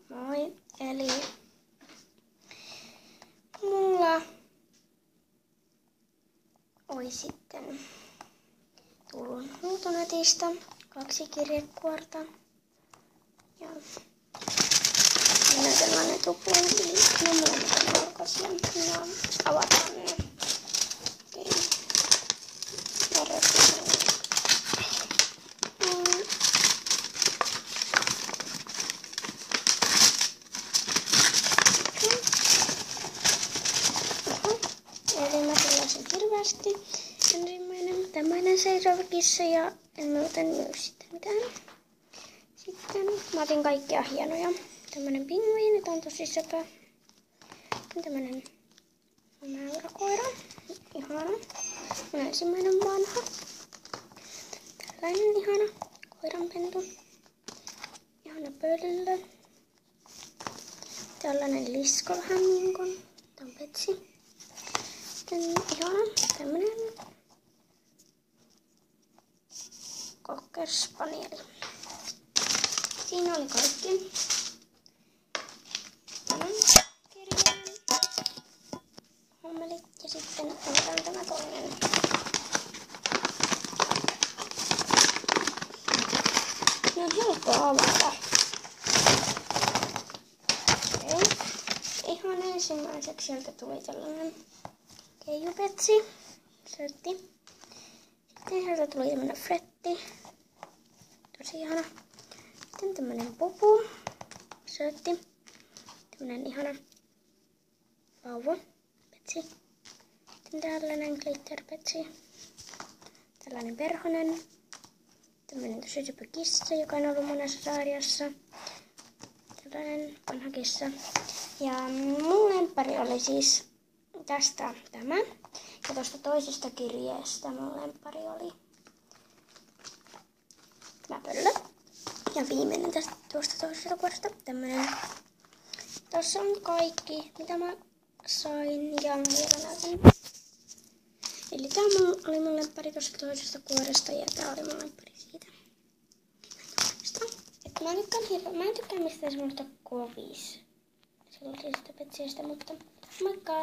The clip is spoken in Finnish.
Moi, eli mulla oli sitten tullut Ruutunetista 2 kirjekuorta ja minä sellainen tupla, no mulla on valkoisia, minä avataan ne. Eli mä tilasin hirveästi. Ensimmäinen tämmöinen seisova kissa ja en muuten myy sitten mitään. Sitten mä otin kaikkia hienoja. Tämmönen pingviini, tää on tosi söpö. Tämmönen mäyräkoira. Ihana. Mun ensimmäinen vanha. Tällainen ihana koiranpentu. Ihana pöllö. Tällainen lisko vähän niinkun. Tää on petsi. Sitten ihana tämmönen cocker spanieli. Siinä oli kaikki. Tämän kirjaan hommelit ja sitten otetaan tämä toinen. Ne on helppo avata. Okei. Ihan ensimmäiseksi sieltä tuli tällainen keijupetsi, sörtti. Sitten sieltä tuli tämmönen fretti, tosi ihana. Sitten tämmönen pupu, sörtti. Tämmönen ihana vauva, petsi. Sitten tällainen glitterpetsi. Tällainen perhonen. Tämmönen tosi sypä kissa, joka on ollut monessa sarjassa. Tällainen vanha kissa. Ja mun lemppari oli siis tästä tämä. Ja tuosta toisesta kirjeestä mun lemppari oli tämä pöllö. Ja viimeinen tästä tuosta toisesta kuoresta tämmönen. Tässä on kaikki, mitä mä sain ja vielä näytän. Eli tää oli mun lemppari tuosta toisesta kuoresta ja tää oli mun lemppari siitä. Et mä en tykkää mistään semmoista kovis. Sellaisista petsistä, mutta moikka!